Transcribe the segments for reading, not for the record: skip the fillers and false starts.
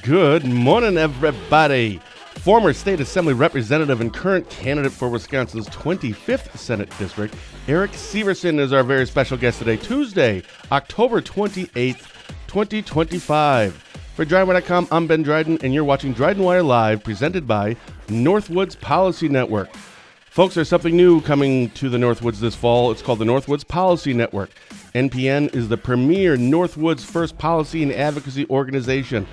Good morning, everybody. Former state assembly representative and current candidate for Wisconsin's 25th Senate District, Erik Severson is our very special guest today, Tuesday, October 28th, 2025. For DrydenWire.com, I'm Ben Dryden, and you're watching DrydenWire Live, presented by Northwoods Policy Network. Folks, there's something new coming to the Northwoods this fall. It's called the Northwoods Policy Network. NPN is the premier Northwoods first policy and advocacy organization.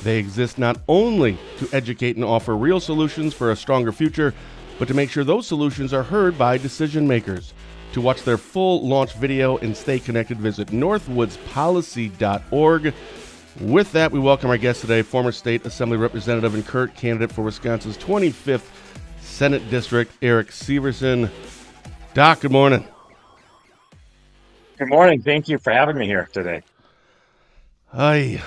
They exist not only to educate and offer real solutions for a stronger future, but to make sure those solutions are heard by decision makers. To watch their full launch video and stay connected, visit northwoodspolicy.org. With that, we welcome our guest today, former state assembly representative and current candidate for Wisconsin's 25th Senate District, Erik Severson. Doc, good morning. Good morning. Thank you for having me here today. Hi.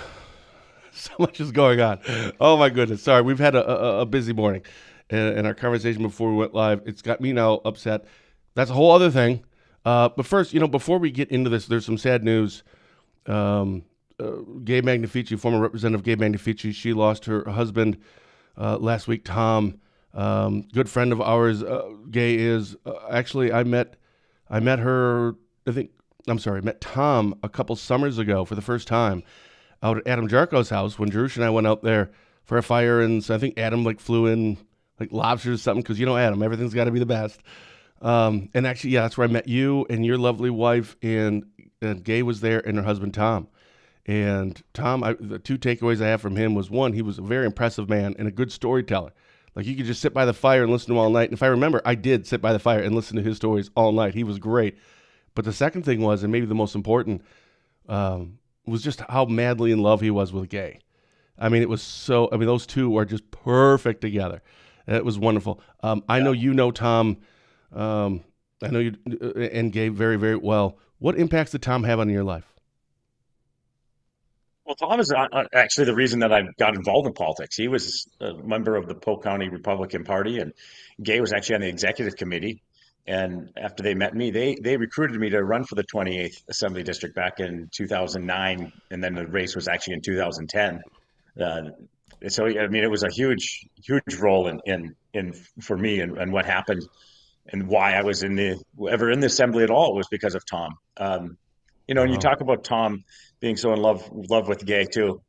So much is going on. Oh, my goodness. Sorry, we've had a busy morning. And our conversation before we went live, it's got me now upset. That's a whole other thing. But first, before we get into this, there's some sad news. Gabe Magnafichi, former Representative Gabe Magnafichi, she lost her husband last week, Tom. Good friend of ours, Gay is. Actually, I met Tom a couple summers ago for the first time out at Adam Jarko's house when Jerush and I went out there for a fire, and so I think Adam flew in lobsters or something, because Adam, everything's got to be the best. And actually, yeah, that's where I met you and your lovely wife, and Gay was there, and her husband Tom. And Tom, the two takeaways I have from him was, one, he was a very impressive man and a good storyteller. You could just sit by the fire and listen to him all night. And if I remember, I did sit by the fire and listen to his stories all night. He was great. But the second thing was, and maybe the most important, was just how madly in love he was with Gay. Those two are just perfect together. It was wonderful. I know you know Tom. I know you and Gay very, very well. What impacts did Tom have on your life? Well, Tom is actually the reason that I got involved in politics. He was a member of the Polk County Republican Party, and Gay was actually on the executive committee. And after they met me, they recruited me to run for the 28th Assembly District back in 2009, and then the race was actually in 2010. So it was a huge role in for me and what happened and why I was ever in the assembly at all was because of Tom. And you talk about Tom being so in love with Gay too.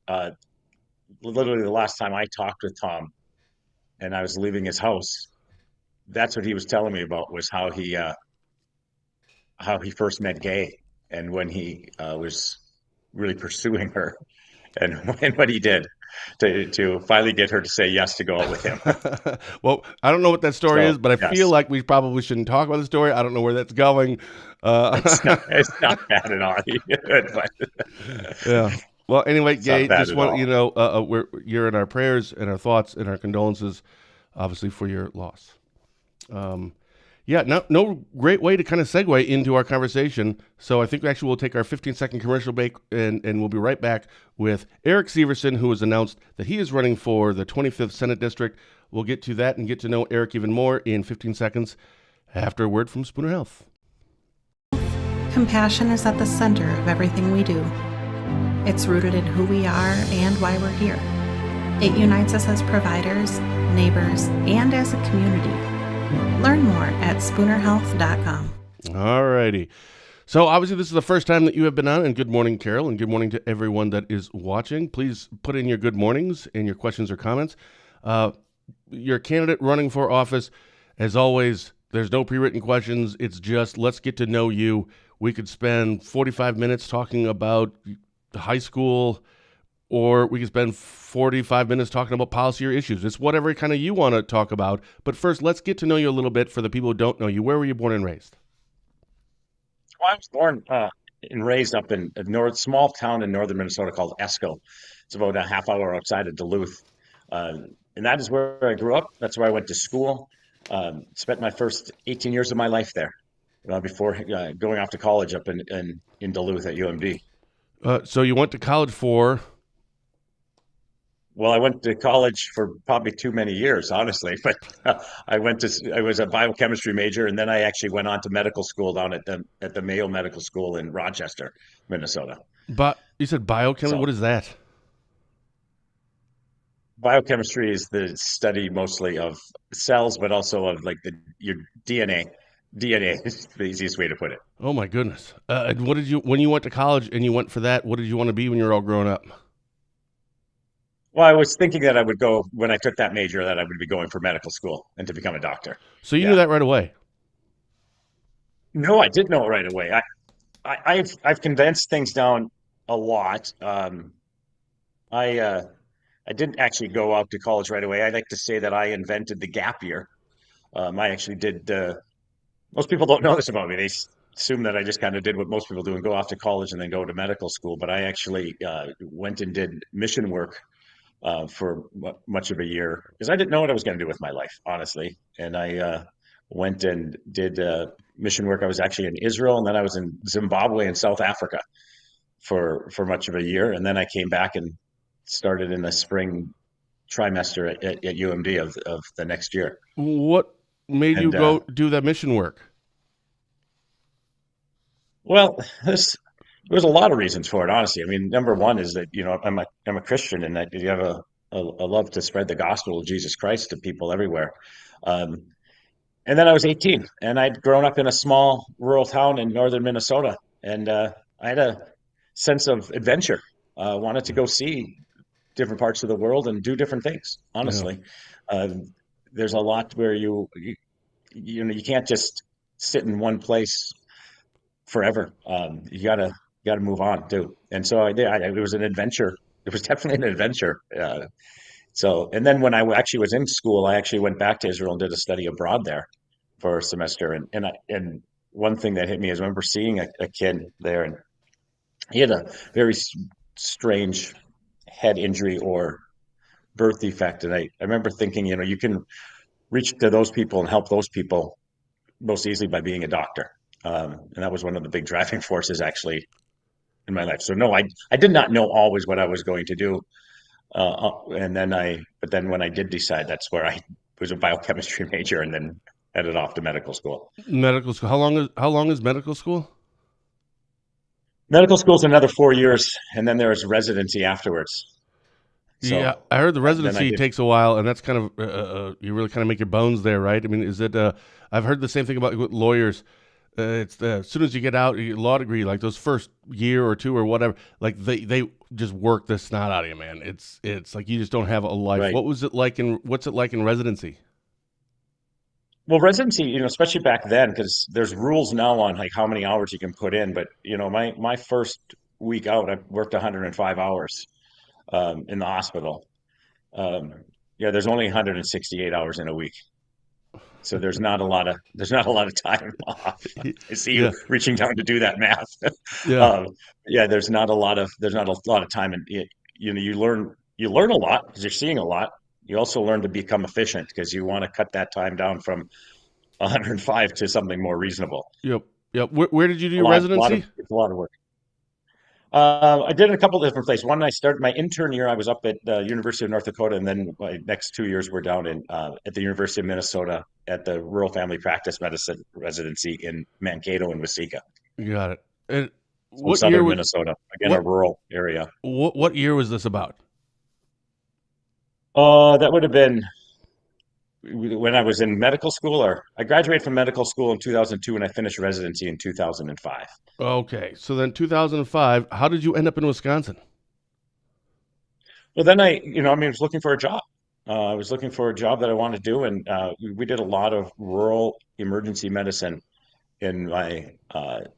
Literally the last time I talked with Tom, and I was leaving his house, that's what he was telling me about, was how he first met Gay, and when he was really pursuing her, and what he did to finally get her to say yes to go out with him. Well, I don't know what that story is, but I feel like we probably shouldn't talk about the story. I don't know where that's going. It's not bad at all. But yeah. Well, anyway, Gay, just want you're in our prayers and our thoughts and our condolences, obviously, for your loss. No great way to kind of segue into our conversation. So I think actually we'll take our 15-second commercial break, and we'll be right back with Erik Severson, who has announced that he is running for the 25th Senate District. We'll get to that and get to know Erik even more in 15 seconds after a word from Spooner Health. Compassion is at the center of everything we do. It's rooted in who we are and why we're here. It unites us as providers, neighbors, and as a community. Learn more at spoonerhealth.com. All righty. So obviously this is the first time that you have been on, and good morning, Carol, and good morning to everyone that is watching. Please put in your good mornings and your questions or comments. Your candidate running for office, as always, there's no pre-written questions. It's just, let's get to know you. We could spend 45 minutes talking about high school, or we could spend 45 minutes talking about policy or issues. It's whatever kind of you want to talk about. But first, let's get to know you a little bit for the people who don't know you. Where were you born and raised? Well, I was born and raised up in a small town in northern Minnesota called Esco. It's about a half hour outside of Duluth. And that is where I grew up. That's where I went to school. Spent my first 18 years of my life there before going off to college up in Duluth at UMD. So you went to college for? Well, I went to college for probably too many years, honestly. But I was a biochemistry major, and then I actually went on to medical school down at the Mayo Medical School in Rochester, Minnesota. But you said biochemistry. What is that? biochemistry is the study mostly of cells, but also of like your DNA. DNA is the easiest way to put it. Oh my goodness. And what did you, when you went to college and you went for that, what did you want to be when you were all grown up? Well, I was thinking that I would go when I took that major that I would be going for medical school and to become a doctor. So you knew Yeah. that right away. No, I did know it right away. I've condensed things down a lot. I didn't actually go out to college right away. I like to say that I invented the gap year. I actually did. Most people don't know this about me. They assume that I just kind of did what most people do and go off to college and then go to medical school. But I actually went and did mission work for much of a year because I didn't know what I was going to do with my life, honestly. And I went and did mission work. I was actually in Israel, and then I was in Zimbabwe and South Africa for much of a year, and then I came back and started in the spring trimester at UMD of the next year. What made you And go do that mission work? well, there's a lot of reasons for it, honestly. I mean, number one is that I'm a Christian, and that you have a love to spread the gospel of Jesus Christ to people everywhere. Um, and then I was 18, and I'd grown up in a small rural town in northern Minnesota, and I had a sense of adventure. Wanted to go see different parts of the world and do different things. Honestly, there's a lot where you can't just sit in one place forever. You gotta move on too. And so I did. It was an adventure. It was definitely an adventure. And then when I actually was in school, I actually went back to Israel and did a study abroad there for a semester. And one thing that hit me is I remember seeing a kid there, and he had a very strange head injury or birth defect. And I remember thinking, you can reach to those people and help those people most easily by being a doctor. And that was one of the big driving forces actually in my life. So no, I did not know always what I was going to do. But then when I did decide, that's where I was a biochemistry major and then headed off to medical school. Medical school. How long is medical school? Medical school is another 4 years, and then there's residency afterwards. So Yeah, I heard the then I residency did. takes a while, and that's kind of you really kind of make your bones there, right? I mean, is it? I've heard the same thing about with lawyers. It's as soon as you get out, you get a law degree, like those first year or two or whatever, like they just work the snot out of you, man. It's like you just don't have a life. Right. What's it like in residency? Well, residency, especially back then, because there's rules now on like how many hours you can put in. But my first week out, I worked 105 hours in the hospital. Yeah, there's only 168 hours in a week, so there's not a lot of time off. I see you Yeah, reaching down to do that math. yeah. Yeah, there's not a lot of time, and you learn a lot because you're seeing a lot. You also learn to become efficient because you want to cut that time down from 105 to something more reasonable. Yep. Yep. Where did you do A your lot, residency? it's a lot of work. I did it in a couple of different places. One, I started my intern year. I was up at the University of North Dakota, and then my next 2 years were down at the University of Minnesota at the Rural Family Practice Medicine residency in Mankato and Waseca, You got it. And so what year southern was Minnesota, again a rural area. what year was this about? That would have been when I was in medical school, or I graduated from medical school in 2002, and I finished residency in 2005. Okay, so then 2005. How did you end up in Wisconsin? Well, then I was looking for a job. I was looking for a job that I wanted to do, and we did a lot of rural emergency medicine in my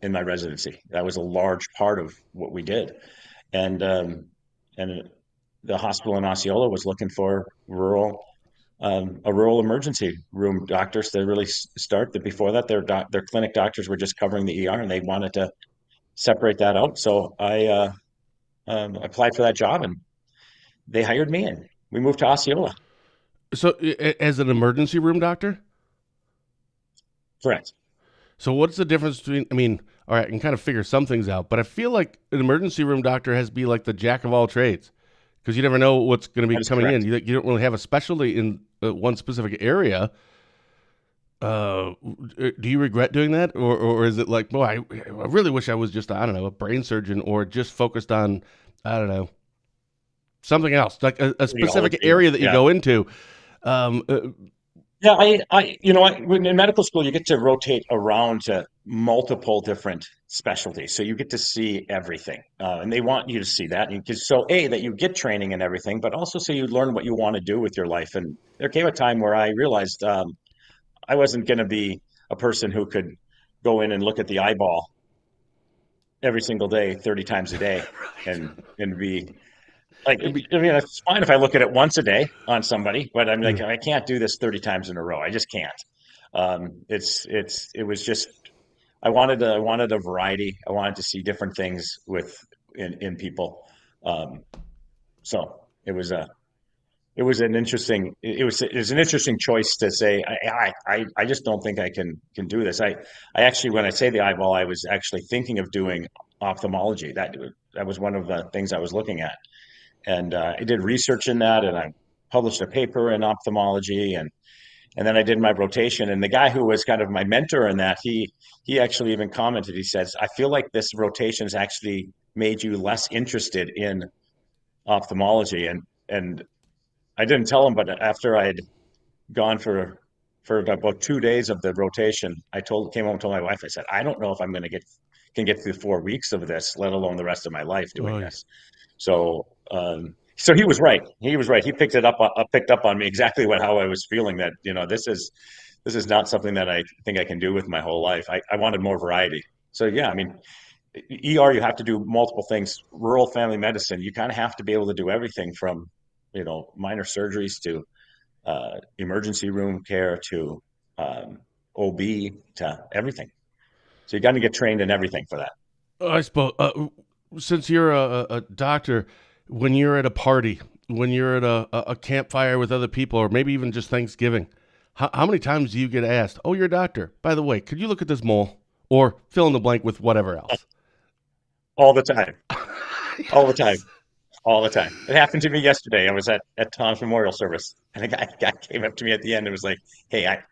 residency. That was a large part of what we did, and the hospital in Osceola was looking for a rural emergency room doctors to really start. That before that, their clinic doctors were just covering the ER, and they wanted to separate that out. So I applied for that job, and they hired me, and we moved to Osceola. So, as an emergency room doctor? Correct. So, what's the difference between? I mean, all right, I can kind of figure some things out, but I feel like an emergency room doctor has to be like the jack of all trades because you never know what's going to be That is coming correct. in. You don't really have a specialty in one specific area. Do you regret doing that, or is it like, boy, I really wish I was just I don't know, a brain surgeon or just focused on I don't know, something else, like a specific Radiology, area that you yeah. go into. Um, uh, Yeah, when in medical school, you get to rotate around to multiple different specialties. So you get to see everything. And they want you to see that. That you get training and everything, but also so you learn what you want to do with your life. And there came a time where I realized I wasn't going to be a person who could go in and look at the eyeball every single day, 30 times a day, and be like, and be, I mean, it's fine if I look at it once a day on somebody, but I'm yeah. like, I can't do this 30 times in a row. I just can't. It was just, I wanted a variety. I wanted to see different things in people. Um, so it was it was an interesting choice to say, I just don't think I can do this. I actually, when I say the eyeball, I was actually thinking of doing ophthalmology. That was one of the things I was looking at. And I did research in that, and I published a paper in ophthalmology, and then I did my rotation. And the guy who was kind of my mentor in that, he actually even commented. He says, "I feel like this rotation has actually made you less interested in ophthalmology." And I didn't tell him, but after I had gone for about 2 days of the rotation, came home and told my wife. I said, "I don't know if I'm going to can get through 4 weeks of this, let alone the rest of my life doing Oh, this." So, so he was right. He was right. He picked up on me exactly how I was feeling. That this is not something that I think I can do with my whole life. I wanted more variety. So yeah, I mean, ER, you have to do multiple things. Rural family medicine, you kind of have to be able to do everything from, minor surgeries to emergency room care to OB to everything. So you got to get trained in everything for that. I suppose since you're a doctor, when you're at a party, when you're at a campfire with other people, or maybe even just Thanksgiving, how many times do you get asked, "Oh, you're a doctor. By the way, could you look at this mole?" Or fill in the blank with whatever else. All the time. Yes. All the time. All the time. It happened to me yesterday. I was at Tom's memorial service, and guy came up to me at the end and was like, "Hey, I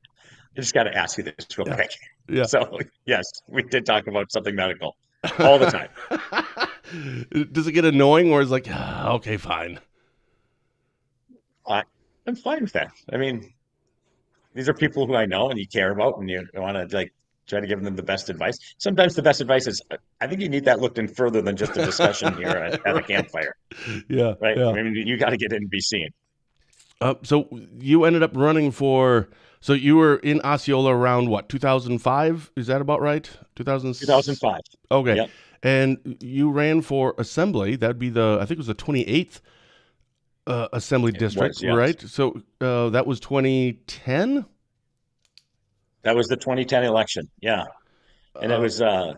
just got to ask you this real Yeah. quick." Yeah. So yes, we did talk about something medical all the time. Does it get annoying, or is it like, okay, fine? I'm fine with that. I mean, these are people who I know and you care about, and you want to try to give them the best advice. Sometimes the best advice is, I think you need that looked in further than just a discussion here at a Right. campfire, Yeah, right? yeah. I mean, you got to get in and be seen. So you ended up running for. So you were in Osceola around what, 2005? Is that about right? 2005. Okay. Yep. And you ran for assembly. That'd be I think it was the 28th assembly district, Was, yes. right? So that was 2010. That was the 2010 election. Yeah. And it was, like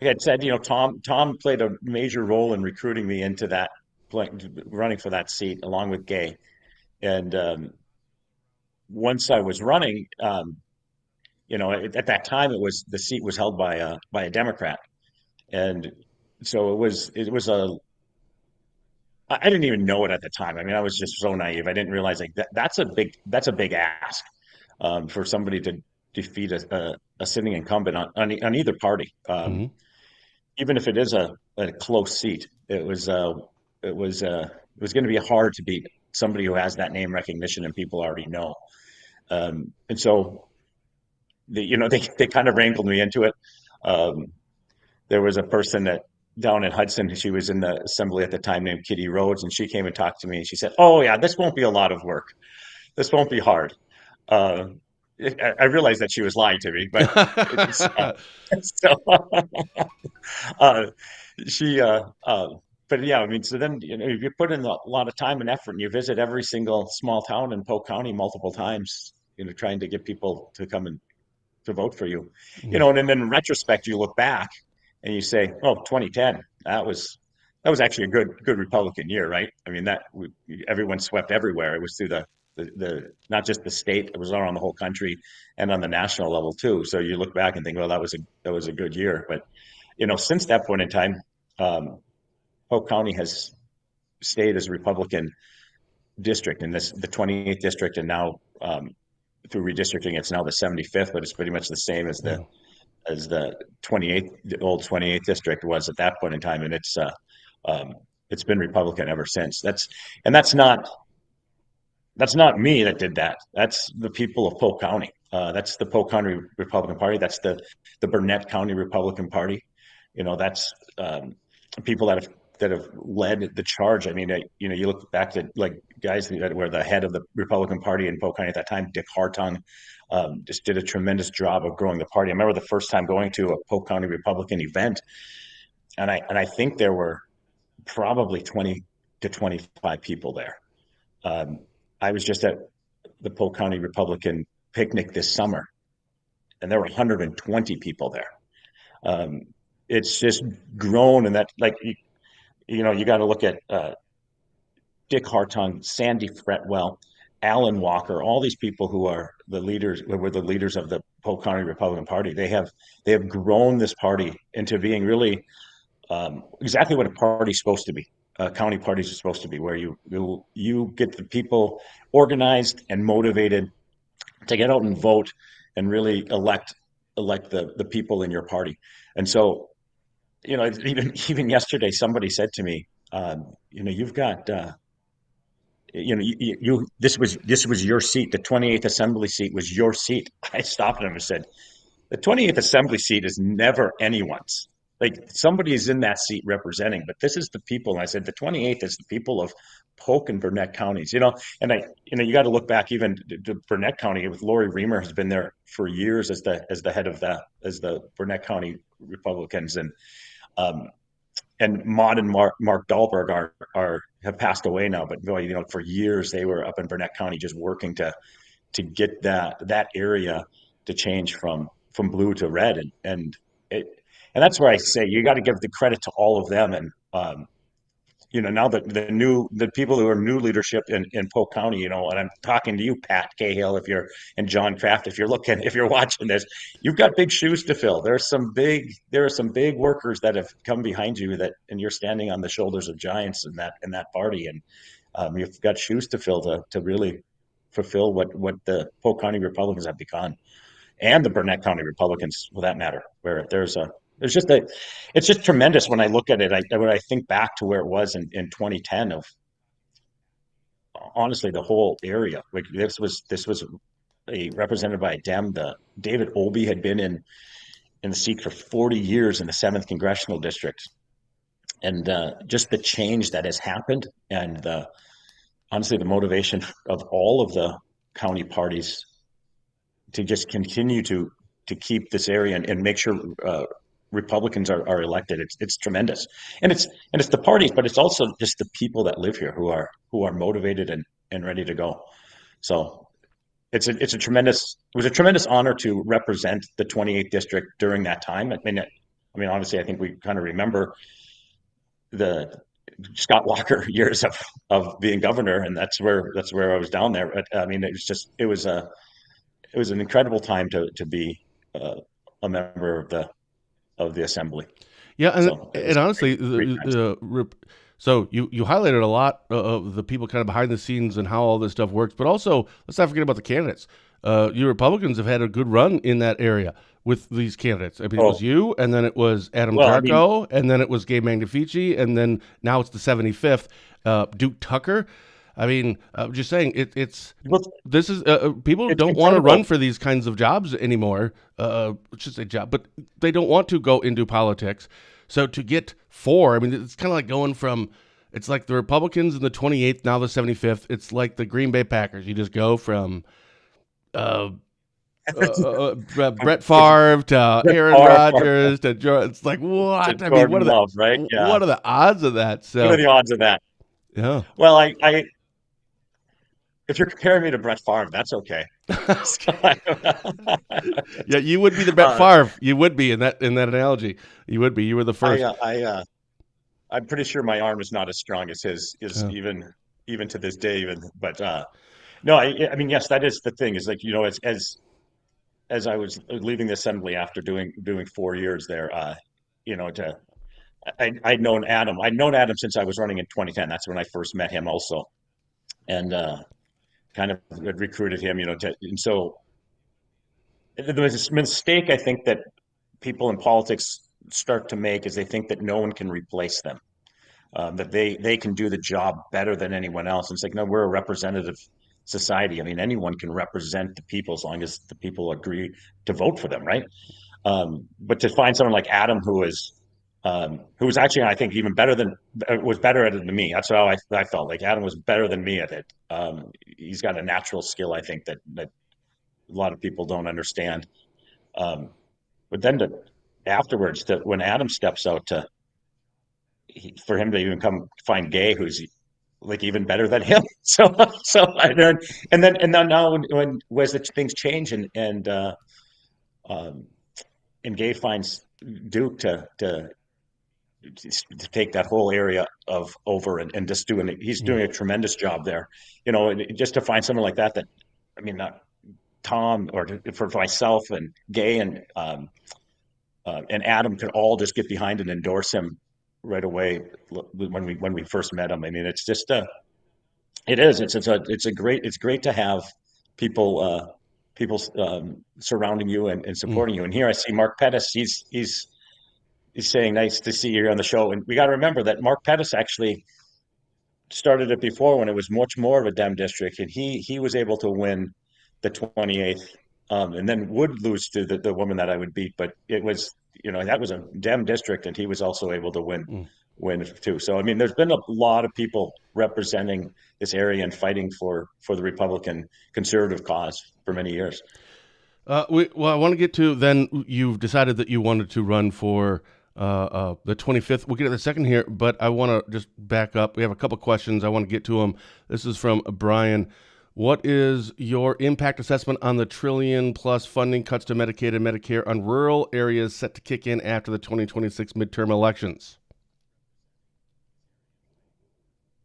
I said, Tom played a major role in recruiting me into running for that seat along with Gay. And once I was running, at that time the seat was held by a Democrat. And so it was I didn't even know it at the time. I mean, I was just so naive. I didn't realize that's a big ask for somebody to defeat a sitting incumbent on either party. Mm-hmm. Even if it is a close seat, it was going to be hard to beat somebody who has that name recognition and people already know. And so, they kind of wrangled me into it. There was a person down in Hudson, she was in the assembly at the time, named Kitty Rhodes, and she came and talked to me, and she said, "Oh yeah, this won't be a lot of work. This won't be hard." I realized that she was lying to me, but so uh, she, but yeah, I mean, so then you put in a lot of time and effort, and you visit every single small town in Polk County multiple times, trying to get people to come and to vote for you, and then in retrospect, you look back and you say, "Oh, 2010, that was actually a good Republican year, right?" I mean, everyone swept everywhere. It was through the not just the state, it was around the whole country and on the national level too. So you look back and think, well, that was a good year. But since that point in time, Polk County has stayed as a Republican district, and the 28th district, and now through redistricting, it's now the 75th, but it's pretty much the same as the 28th, the old 28th district was at that point in time, and it's it's been Republican ever since. That's not me that did that. That's the people of Polk County. That's the Polk County Republican Party. That's the Burnett County Republican Party. That's people that have led the charge. I mean, you look back to like guys that were the head of the Republican Party in Polk County at that time. Dick Hartung just did a tremendous job of growing the party. I remember the first time going to a Polk County Republican event, and I think there were probably 20 to 25 people there. I was just at the Polk County Republican picnic this summer, and there were 120 people there. It's just grown, and that you got to look at Dick Hartung, Sandy Fretwell, Alan Walker, all these people who were the leaders of the Polk County Republican Party. They have grown this party into being really exactly what a party's supposed to be. County parties are supposed to be, where you get the people organized and motivated to get out and vote and really elect the people in your party. And so, even yesterday, somebody said to me, you've got, this was your seat. The 28th Assembly seat was your seat. I stopped him and said, the 28th Assembly seat is never anyone's. Like, somebody is in that seat representing, but this is the people. And I said, the 28th is the people of Polk and Burnett counties, and you got to look back even to Burnett County with Lori Reamer has been there for years as the head of the Burnett County Republicans. And Maud and Mark Dahlberg have passed away now, but for years they were up in Burnett County just working to get that area to change from blue to red, and that's where I say you got to give the credit to all of them. And now that the people who are new leadership in Polk County, and I'm talking to you, Pat Cahill, and John Kraft, if you're watching this, you've got big shoes to fill. There are some big workers that have come behind you and you're standing on the shoulders of giants in that party, and you've got shoes to fill to really fulfill what the Polk County Republicans have become, and the Burnett County Republicans, for that matter, where it's just tremendous when I look at it. When I think back to where it was in 2010, of honestly the whole area. Like this was represented by a Dem. David Olby had been in the seat for 40 years in the 7th Congressional District, and just the change that has happened, and honestly the motivation of all of the county parties to just continue to keep this area and make sure Republicans are elected. It's tremendous, and it's the parties, but it's also just the people that live here who are motivated and ready to go. So it was a tremendous honor to represent the 28th district during that time. I mean, obviously, I think we kind of remember the Scott Walker years of being governor, and that's where I was down there. But I mean, it was an incredible time to be a member of the assembly. Yeah, and So and honestly, great times. so you highlighted a lot of the people kind of behind the scenes and how all this stuff works, but also let's not forget about the candidates. You Republicans have had a good run in that area with these candidates. I mean, it was you, and then it was Adam Jarko, and then it was Gabe Magnafichi, and then now it's the 75th, Duke Tucker. I mean, I'm just saying this is people don't want to run for these kinds of jobs anymore. Let's just say job, but they don't want to go into politics. So to get 4, I mean, it's kind of like going from, it's like the Republicans in the 28th, now the 75th. It's like the Green Bay Packers. You just go from Brett Favre to Aaron Rodgers to Jordan. It's like, what? I mean, what are the odds of that? So what are the odds of that? Yeah. Well, if you're comparing me to Brett Favre, that's okay. Yeah, you would be the Brett Favre. You would be in that analogy. You would be. You were the first. I'm pretty sure my arm is not as strong as his is even to this day. But no, I mean, yes, that is the thing. Is like, as I was leaving the assembly after doing 4 years there, I'd known Adam. I'd known Adam since I was running in 2010. That's when I first met him also, and kind of recruited him, and so there was this mistake I think that people in politics start to make is they think that no one can replace them. that they can do the job better than anyone else. And it's like, no, we're a representative society. I mean, anyone can represent the people as long as the people agree to vote for them, right? But to find someone like Adam who was actually, I think, even better than was better at it than me. That's how I felt. Like Adam was better than me at it. He's got a natural skill, I think, that a lot of people don't understand. But then afterwards, when Adam steps out for him to even come find Gay, who's like even better than him. So I learned, and then now when things change and Gay finds Duke to take that whole area over and just he's doing a tremendous job there. Just to find someone like that, I mean, not Tom or for myself and Gay and Adam could all just get behind and endorse him right away when we first met him. I mean, it's just it's great to have people surrounding you and supporting you. And here I see Mark Pettis. He's saying, nice to see you here on the show. And we got to remember that Mark Pettis actually started it before when it was much more of a Dem district, and he was able to win the 28th, and then would lose to the woman that I would beat. But it was, that was a Dem district, and he was also able to win too. So, I mean, there's been a lot of people representing this area and fighting for the Republican conservative cause for many years. I want to get to, then you've decided that you wanted to run for the 25th. We'll get to the second here, but I want to just back up. We have a couple questions. I want to get to them. This is from Brian. What is your impact assessment on the $1 trillion+ funding cuts to Medicaid and Medicare on rural areas set to kick in after the 2026 midterm elections?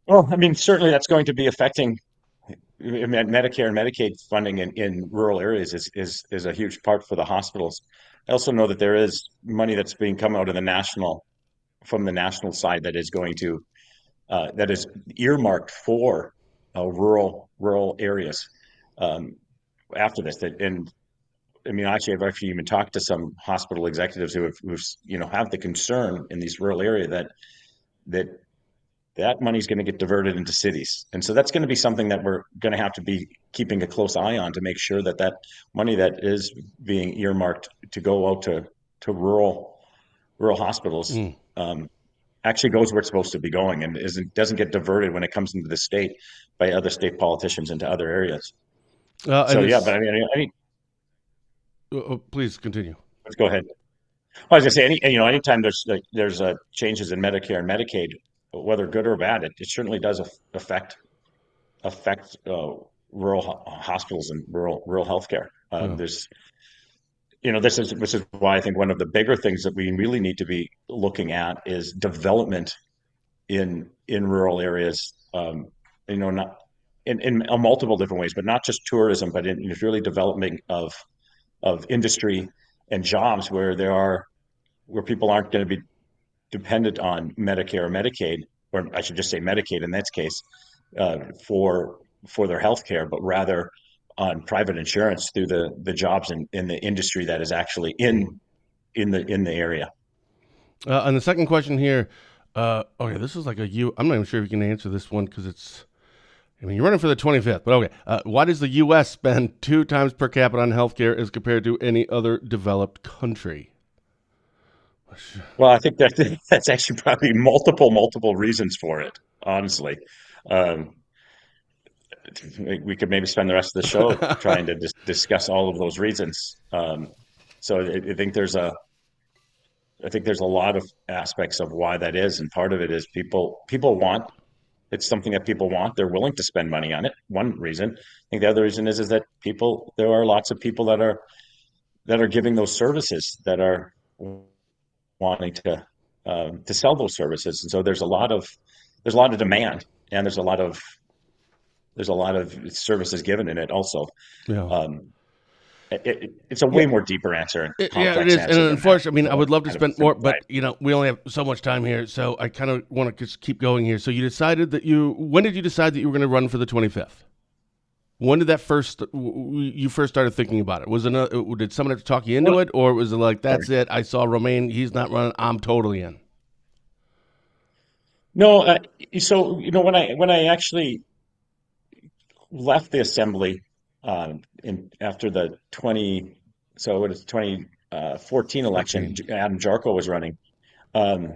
Well, I mean, certainly that's going to be affecting Medicare and Medicaid funding in rural areas is a huge part for the hospitals. I also know that there is money that's being come out of from the national side that is going to that is earmarked for rural areas after this. And I mean, I've actually even talked to some hospital executives who have the concern in these rural areas that money is going to get diverted into cities. And so that's going to be something that we're going to have to be keeping a close eye on to make sure that money that is being earmarked to go out to rural hospitals actually goes where it's supposed to be going and doesn't get diverted when it comes into the state by other state politicians into other areas. But I mean, please continue. Let's go ahead. I was going to say, anytime there's changes in Medicare and Medicaid, whether good or bad, it certainly does affect rural hospitals and rural healthcare. This is why I think one of the bigger things that we really need to be looking at is development in rural areas. Not in multiple different ways, but not just tourism, but in really development of industry and jobs where people aren't going to be dependent on Medicare or Medicaid, or I should just say Medicaid in this case, for their health care, but rather on private insurance through the jobs in the industry that is actually in the area. And the second question here, okay, this is like I'm not even sure if you can answer this one because you're running for the 25th, but okay. Why does the U.S. spend 2 times per capita on healthcare as compared to any other developed country? Well, I think that's actually probably multiple reasons for it, honestly. We could maybe spend the rest of the show trying to discuss all of those reasons. So I think there's a lot of aspects of why that is, and part of it is people want. It's something that people want. They're willing to spend money on it. One reason. I think the other reason is that there are lots of people that are giving those services, that are wanting to sell those services, and so there's a lot of demand, and there's a lot of services given in it also. Yeah. It's a way more deeper answer. It is. And unfortunately, I would love to spend more, but we only have so much time here, so I kind of want to just keep going here. So when did you decide that you were going to run for the 25th? When did you first started thinking about it? Did someone have to talk you into it, or was it like, that's it, I saw Romain, he's not running, I'm totally in? No, so when I actually left the assembly in after the 20 so it was 2014 election, 14. Adam Jarko was running. Um,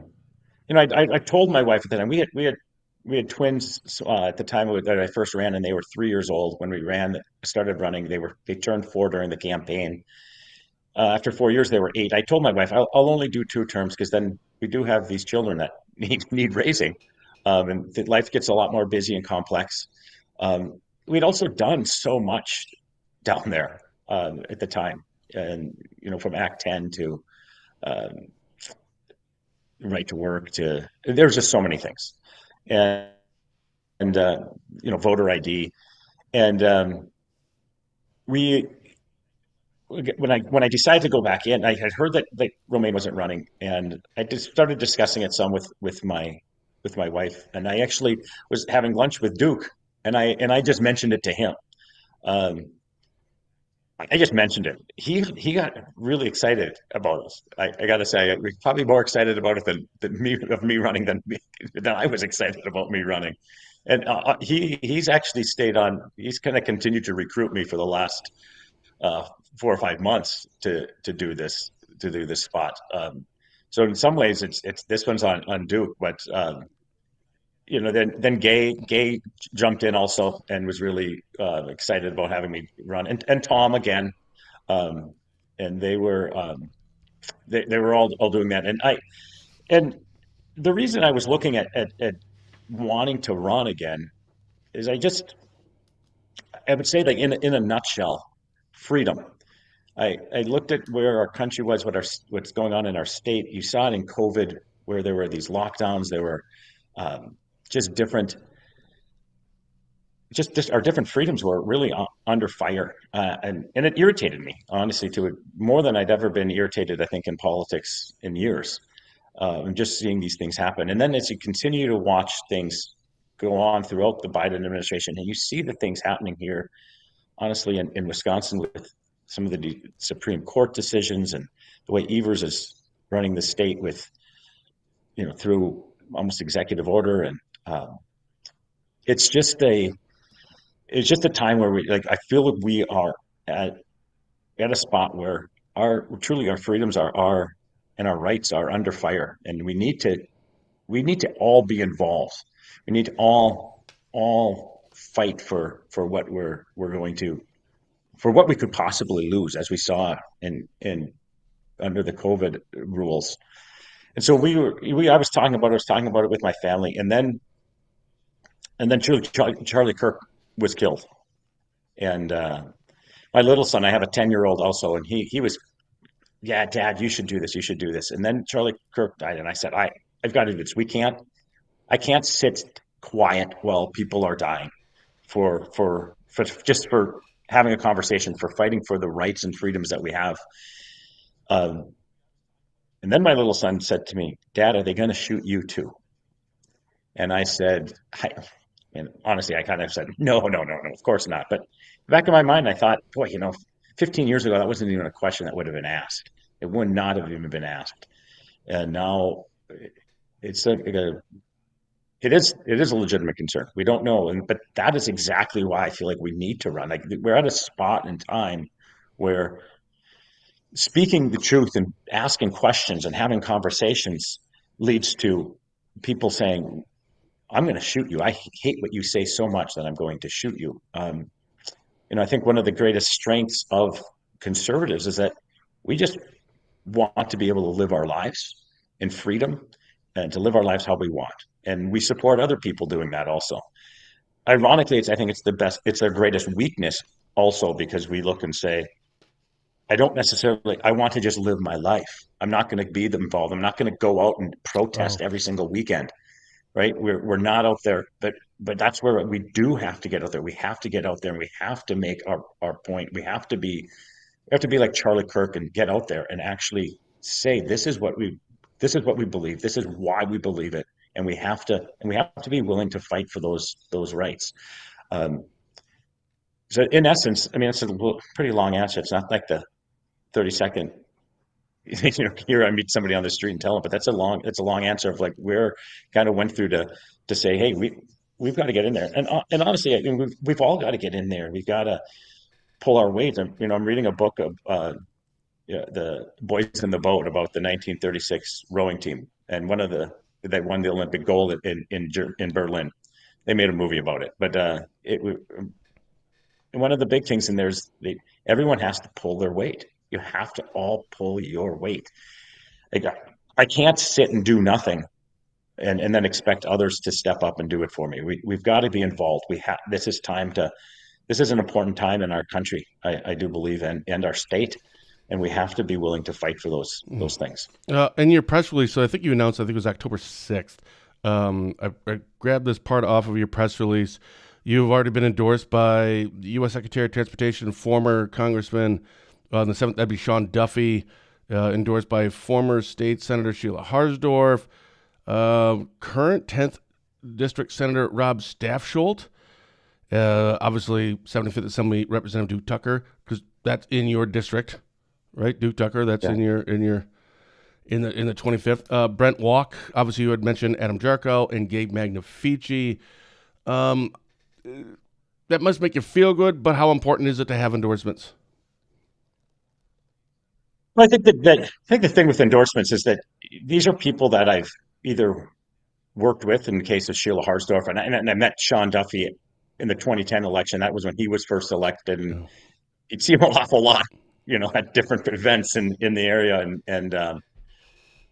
I told my wife at the time we had twins at the time that I first ran, and they were 3 years old when we started running. They turned 4 during the campaign. After 4 years, they were 8. I told my wife, I'll only do 2 terms because then we do have these children that need raising, and life gets a lot more busy and complex. We'd also done so much down there at the time, and from Act 10 to um, right to work to there's just so many things, and and voter ID, and we when I decided to go back in, I had heard that Romaine wasn't running, and I just started discussing it some with my wife, and I actually was having lunch with Duke, and I just mentioned it to him. Um, I just mentioned it. He got really excited about it. I got to say, we're probably more excited about it than me running than I was excited about me running. And he's actually stayed on. He's kind of continued to recruit me for the last uh, 4 or 5 months to do this spot. So in some ways, it's this one's on Duke, but then Gay jumped in also and was really excited about having me run, and Tom again, um, and they were all doing that, and the reason I was looking at wanting to run again is I would say, like, in a nutshell, freedom. I looked at where our country was, what's going on in our state. You saw it in COVID, where there were these lockdowns. There were um, just different, just our different freedoms were really under fire, and it irritated me, honestly, to it more than I'd ever been irritated, I think, in politics in years. And just seeing these things happen, and then as you continue to watch things go on throughout the Biden administration, and you see the things happening here, honestly, in Wisconsin, with some of the Supreme Court decisions, and the way Evers is running the state with, through almost executive order. And um, it's just a time where I feel that we are at a spot where truly our freedoms and our rights are under fire, and we need to all be involved. We need to all fight for what we're going to for what we could possibly lose, as we saw in under the COVID rules. And so I was talking about it with my family, and then Charlie Kirk was killed, and my little son, I have a 10-year-old also, and he was, yeah, Dad, you should do this, you should do this. And then Charlie Kirk died, and I said, I've got to do this. I can't sit quiet while people are dying for having a conversation, for fighting for the rights and freedoms that we have. Um, and then my little son said to me, Dad, are they going to shoot you too? And I said, and honestly, I kind of said, no, no, no, no, of course not. But back in my mind, I thought, boy, 15 years ago, that wasn't even a question that would have been asked. It would not have even been asked. And now it's it is a legitimate concern. We don't know, but that is exactly why I feel like we need to run. Like, we're at a spot in time where speaking the truth and asking questions and having conversations leads to people saying, I'm going to shoot you. I hate what you say so much that I'm going to shoot you. I think one of the greatest strengths of conservatives is that we just want to be able to live our lives in freedom and to live our lives how we want. And we support other people doing that also. Ironically, I think it's their greatest weakness also, because we look and say, I want to just live my life. I'm not going to be involved. I'm not going to go out and protest Wow. every single weekend, right? We're not out there, but that's where we do have to get out there. We have to get out there, and we have to make our point. We have to be like Charlie Kirk and get out there and actually say, this is what we believe. This is why we believe it, and we have to be willing to fight for those rights. Um, so in essence, I mean, it's a pretty long answer. It's not like the 30-second here I meet somebody on the street and tell them, but that's a long answer of like where kind of went through to say, hey, we've got to get in there, and honestly, I mean, we've all got to get in there. We've got to pull our weight. I'm reading a book of yeah, the Boys in the Boat about the 1936 rowing team, and one of the that won the Olympic gold in Berlin. They made a movie about it, but one of the big things in there is everyone has to pull their weight. You have to all pull your weight. Like, I can't sit and do nothing and then expect others to step up and do it for me. We've got to be involved. This is an important time in our country, I do believe, and our state, and we have to be willing to fight for those things. In your press release, so I think you announced, I think it was October 6th. I grabbed this part off of your press release. You've already been endorsed by the U.S. Secretary of Transportation, former Congressman on the 7th, that'd be Sean Duffy, endorsed by former State Senator Sheila Harsdorf, current 10th District Senator Rob Staffsholt, obviously 75th Assembly Representative Duke Tucker, because that's in your district, right? Duke Tucker, that's in the 25th. Brent Walk, obviously you had mentioned Adam Jarko and Gabe Magnafichi. That must make you feel good, but how important is it to have endorsements? Well, I think the thing with endorsements is that these are people that I've either worked with in the case of Sheila Harsdorf, and I met Sean Duffy in the 2010 election. That was when he was first elected, and he'd seen an awful lot, at different events in the area, and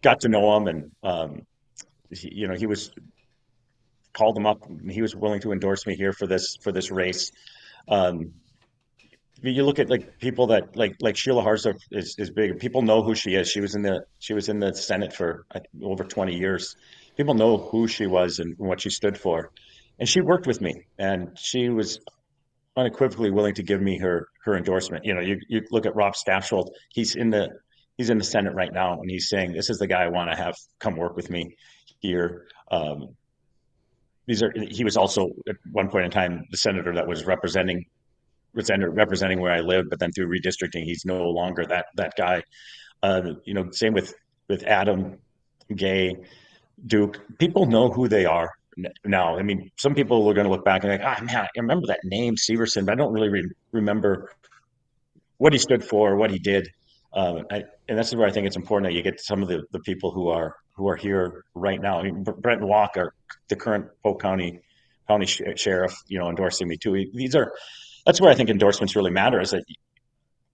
got to know him, and he was called him up. And he was willing to endorse me here for this race. You look at like people that like Sheila Harsdorf is big. People know who she is. She was in the Senate for over 20 years. People know who she was and what she stood for, and she worked with me, and she was unequivocally willing to give me her endorsement. You look at Rob Staffsholt. He's in the Senate right now, and he's saying, "This is the guy I want to have come work with me here." He was also at one point in time the senator that was representing where I live, but then through redistricting, he's no longer that guy. Same with Adam, Gay, Duke. People know who they are now. I mean, some people are going to look back and like, man, I remember that name, Severson, but I don't really remember what he stood for, what he did. And this is where I think it's important that you get some of the people who are here right now. I mean, Brent Walker, the current Polk County sheriff, endorsing me too. That's where I think endorsements really matter, is that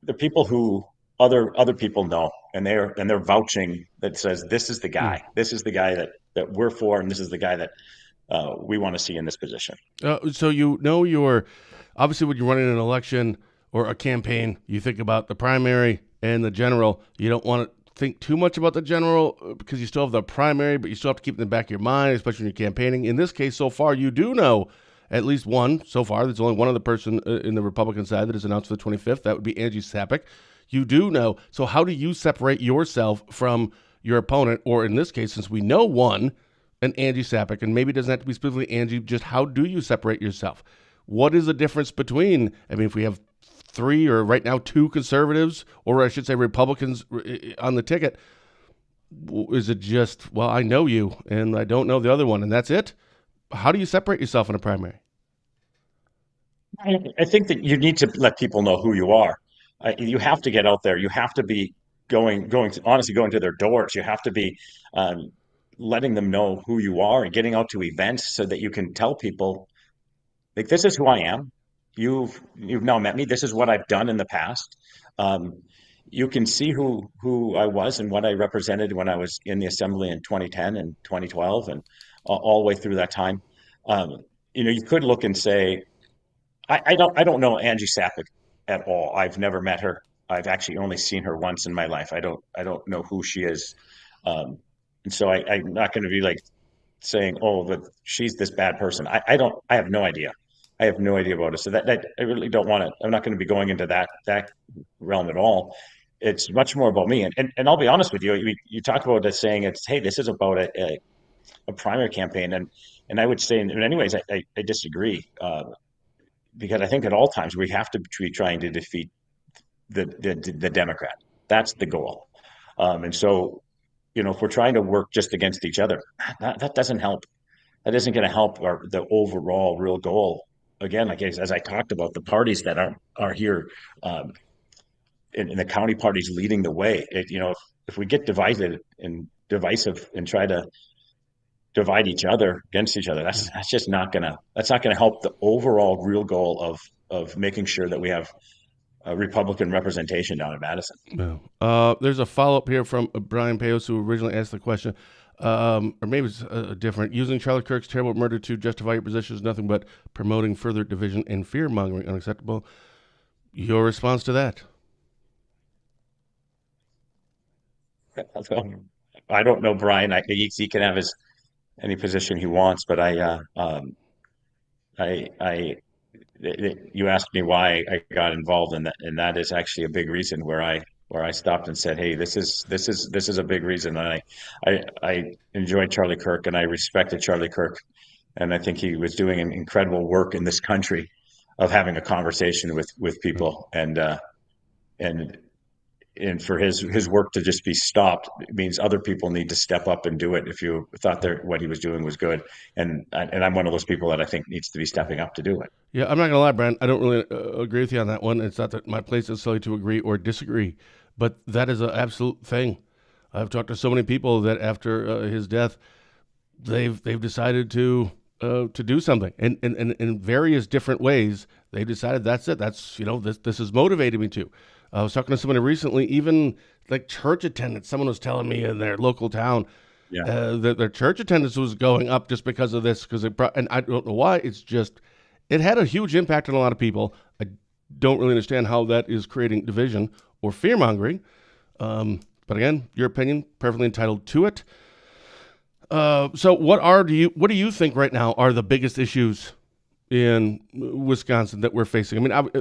the people who other people know, and they're vouching, that says, this is the guy. This is the guy that we're for, and this is the guy that we want to see in this position. So you're obviously when you're running an election or a campaign, you think about the primary and the general. You don't want to think too much about the general because you still have the primary, but you still have to keep it in the back of your mind, especially when you're campaigning. In this case, so far, you do know at least one so far. There's only one other person in the Republican side that is announced for the 25th. That would be Angie Sapek. You do know. So how do you separate yourself from your opponent, or in this case, since we know one, an Angie Sapek, and maybe it doesn't have to be specifically Angie, just how do you separate yourself? What is the difference between, if we have three or right now two conservatives, or I should say Republicans on the ticket, is it just, well, I know you and I don't know the other one, and that's it? How do you separate yourself in a primary? I think that you need to let people know who you are. You have to get out there. You have to be going to their doors. You have to be letting them know who you are and getting out to events so that you can tell people, like, this is who I am. You've now met me. This is what I've done in the past. You can see who I was and what I represented when I was in the assembly in 2010 and 2012 and all the way through that time. You could look and say, I don't know Angie Sapek at all. I've never met her. I've actually only seen her once in my life. I don't know who she is. And so I'm not going to be like saying, oh, but she's this bad person. I have no idea. I have no idea about it. So that I really don't want to. I'm not going to be going into that realm at all. It's much more about me. And I'll be honest with you. You talk about it saying it's, hey, this is about a primary campaign, and I would say in many ways I disagree, because I think at all times we have to be trying to defeat the Democrat. That's the goal. And so, if we're trying to work just against each other, that doesn't help. That isn't going to help the overall real goal. Again, like as I talked about, the parties that are here, um, in the county parties leading the way. If we get divided and divisive and try to divide each other against each other, that's just not gonna help the overall real goal of making sure that we have Republican representation down in Madison. Yeah. There's a follow-up here from Brian Payos, who originally asked the question, or maybe it's different. Using Charlie Kirk's terrible murder to justify your position is nothing but promoting further division and fear-mongering. Unacceptable. Your response to that? I don't know, Brian. He can have any position he wants, but I you asked me why I got involved in that, and that is actually a big reason where I stopped and said, "Hey, this is a big reason." And I enjoyed Charlie Kirk, and I respected Charlie Kirk, and I think he was doing an incredible work in this country of having a conversation with people, and for his work to just be stopped, it means other people need to step up and do it. If you thought that what he was doing was good, and I'm one of those people that I think needs to be stepping up to do it. Yeah, I'm not gonna lie, Brent. I don't really agree with you on that one. It's not that my place is solely to agree or disagree, but that is an absolute thing. I've talked to so many people that after his death, they've decided to do something, and in various different ways. They decided that's it. That's this is motivating me to. I was talking to somebody recently, even like church attendance. Someone was telling me in their local town that their church attendance was going up just because of this. And I don't know why. It's just it had a huge impact on a lot of people. I don't really understand how that is creating division or fear mongering. But again, your opinion, perfectly entitled to it. So what do you think right now are the biggest issues in Wisconsin that we're facing? I mean,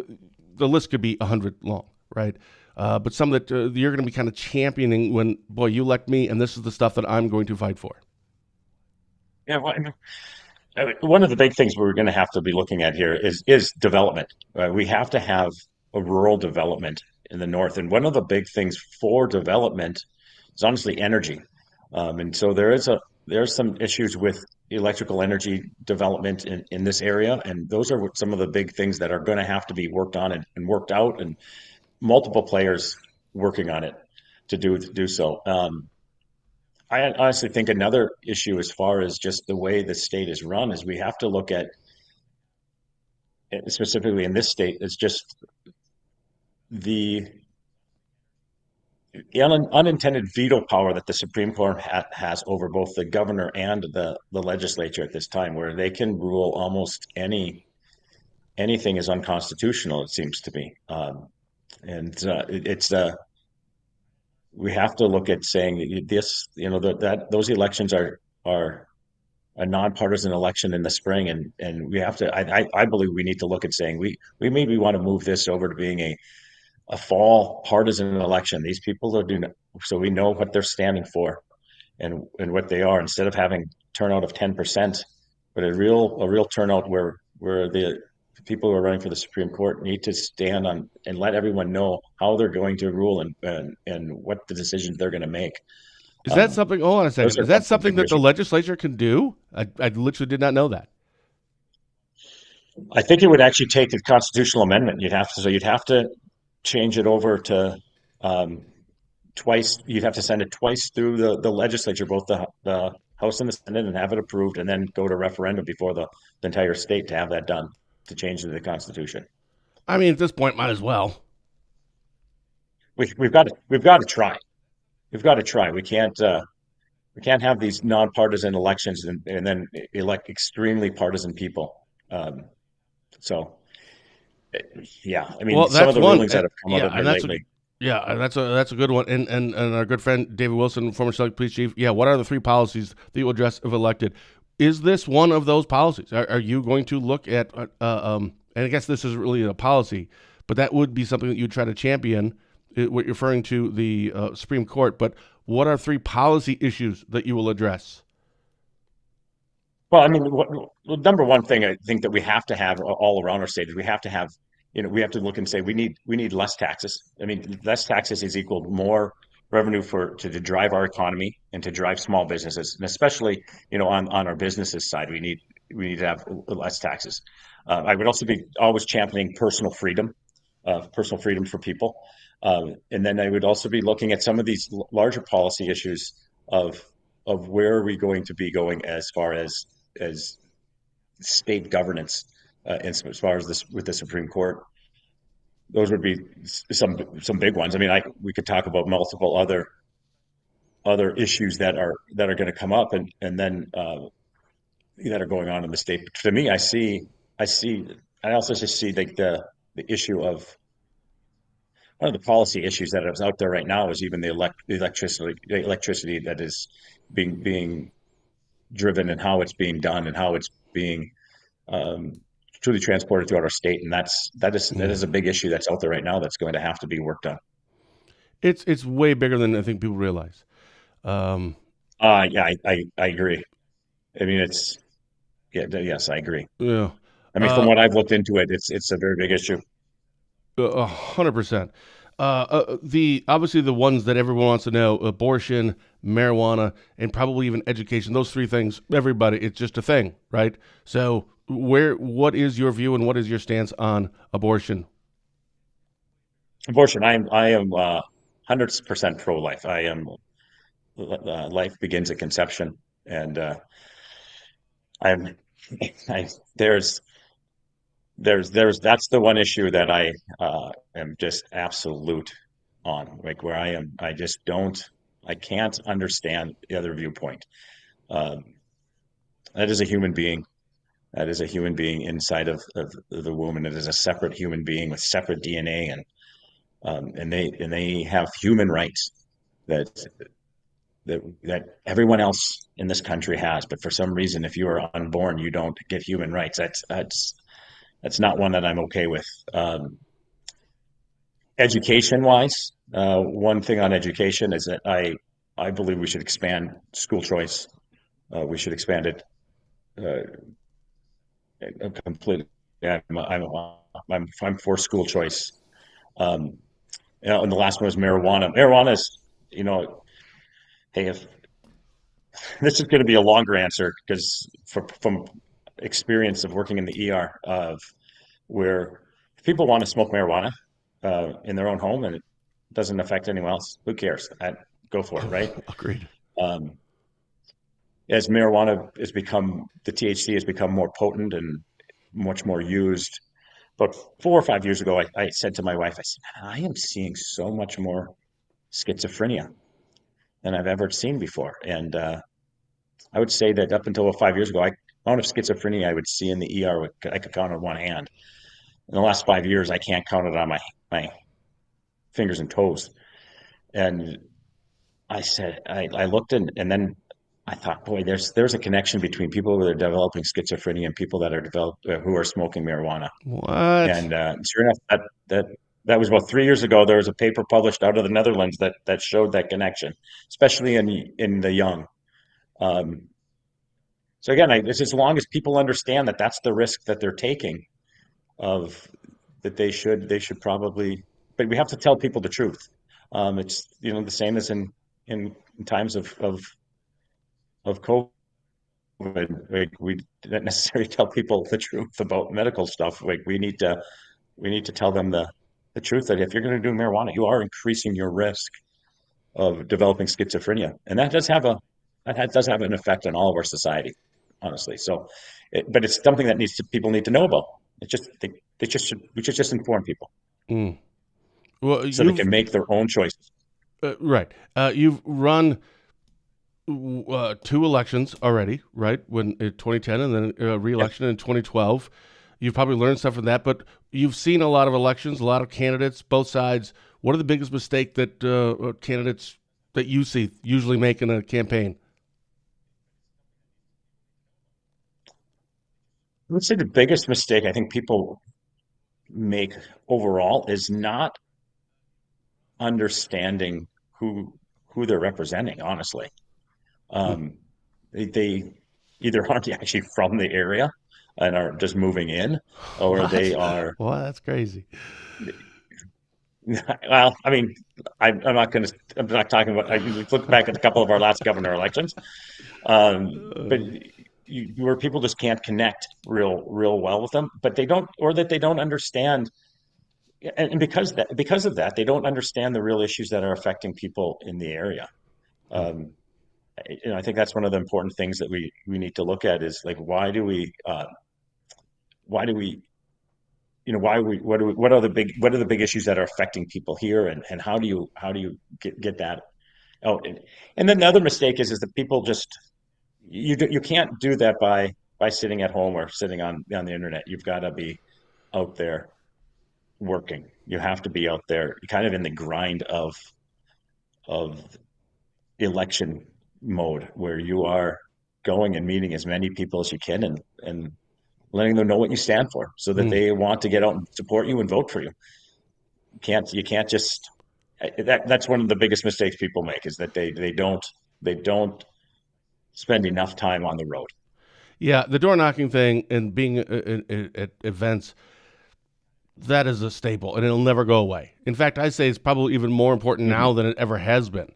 the list could be 100 long, right? But some that you're going to be kind of championing when, boy, you elect me, and this is the stuff that I'm going to fight for. Yeah, well, one of the big things we're going to have to be looking at here is development. We have to have a rural development in the north, and one of the big things for development is honestly energy. And so there's some issues with electrical energy development in this area, and those are some of the big things that are going to have to be worked on and worked out, and multiple players working on it to do so. I honestly think another issue as far as just the way the state is run is we have to look at, specifically in this state, is just the unintended veto power that the Supreme Court has over both the governor and the legislature at this time, where they can rule almost anything is unconstitutional, it seems to me. We have to look at saying this, that those elections are a nonpartisan election in the spring, and we have to. I believe we need to look at saying we maybe want to move this over to being a fall partisan election. These people are doing so we know what they're standing for, and what they are, instead of having turnout of 10%, but a real turnout where the people who are running for the Supreme Court need to stand on and let everyone know how they're going to rule and what the decisions they're going to make. Is that something? Hold on a second. Is that something that the legislature can do? I literally did not know that. I think it would actually take a constitutional amendment. You'd have to change it over to twice. You'd have to send it twice through the legislature, both the House and the Senate, and have it approved, and then go to referendum before the entire state to have that done, to change the Constitution. I mean, at this point, might as well. We've got to try. We've got to try. We can't have these nonpartisan elections and then elect extremely partisan people. So, yeah, I mean, well, some of the rulings that have come out of it lately. That's a good one. And our good friend David Wilson, former Select Police Chief. Yeah, what are the three policies that you will address if elected? Is this one of those policies? Are you going to look at, and I guess this isn't really a policy, but that would be something that you'd try to champion, what you're referring to the Supreme Court. But what are three policy issues that you will address? Well, I mean, number one thing I think that we have to have all around our state is we have to have to look and say we need less taxes. I mean, less taxes is equal to more revenue to drive our economy and to drive small businesses, and especially on our businesses side, we need to have less taxes. I would also be always championing personal freedom for people, and then I would also be looking at some of these larger policy issues of where are we going to be going as far as state governance, as far as this with the Supreme Court. Those would be some big ones. I mean, we could talk about multiple other issues that are going to come up, and then that are going on in the state. But to me, I also just see the issue of one of the policy issues that is out there right now is even the electricity that is being driven, and how it's being done, and how it's being truly transported throughout our state. And that is a big issue that's out there right now that's going to have to be worked on. It's way bigger than I think people realize. Yeah, I agree. I mean, yes, I agree. Yeah. I mean, from what I've looked into it, it's a very big issue. 100%. Obviously the ones that everyone wants to know: abortion, marijuana, and probably even education. Those three things, everybody, it's just a thing, right? So what is your view and what is your stance on abortion? Abortion. I am 100% pro-life. I am life begins at conception, and there's that's the one issue that I am just absolute on, like where I can't understand the other viewpoint. That is a human being. That is a human being inside of the womb, and it is a separate human being with separate DNA, and they have human rights that everyone else in this country has. But for some reason, if you are unborn, you don't get human rights. That's not one that I'm okay with. Education-wise, one thing on education is that I believe we should expand school choice. We should expand it completely. I'm for school choice. And the last one was marijuana. Marijuana is, hey, if this is going to be a longer answer, because from experience of working in the ER, of where people want to smoke marijuana in their own home and it doesn't affect anyone else, who cares? Go for it, right? Agreed. As marijuana the THC has become more potent and much more used. About 4 or 5 years ago, I said to my wife, I said, I am seeing so much more schizophrenia than I've ever seen before. And I would say that up until 5 years ago, amount of schizophrenia I would see in the ER, I could count on one hand. In the last 5 years, I can't count it on my fingers and toes. And I said, I looked and then I thought, boy, there's a connection between people who are developing schizophrenia and people that are who are smoking marijuana. What? And sure enough, that was about 3 years ago. There was a paper published out of the Netherlands that showed that connection, especially in the young. So again, it's as long as people understand that that's the risk that they're taking, that they should probably, but we have to tell people the truth. It's the same as in times of COVID. Like, we didn't necessarily tell people the truth about medical stuff. Like, we need to tell them the truth, that if you're going to do marijuana, you are increasing your risk of developing schizophrenia, and that does have an effect on all of our society, honestly. So, but it's something that people need to know about. We should just inform people, well, so they can make their own choices. Right. You've run 2 elections already, right? When 2010 and then re-election in 2012. You've probably learned stuff from that, but you've seen a lot of elections, a lot of candidates, both sides. What are the biggest mistake that candidates that you see usually make in a campaign? I would say the biggest mistake I think people make overall is not understanding who they're representing, honestly. They either aren't actually from the area and are just moving in, or they are. Well, that's crazy. Well, I mean, I'm not going to. I'm not talking about. I look back at a couple of our last governor elections, but Uh, where people just can't connect real well with them, but they don't, or that they don't understand, and because of that, they don't understand the real issues that are affecting people in the area. Um, I think that's one of the important things that we need to look at is like why do we why we what are the big issues that are affecting people here, and how do you get that out. And then the other mistake is that people just you can't do that by sitting at home or sitting on the internet. You've got to be out there working. You have to be out there kind of in the grind of election mode, where you are going and meeting as many people as you can, and letting them know what you stand for, so that mm. they want to get out and support you and vote for you. You can't just that's one of the biggest mistakes people make, is that they don't spend enough time on the road. Yeah, the door knocking thing and being at events, that is a staple and it'll never go away. In fact, I say it's probably even more important Mhm. now than it ever has been.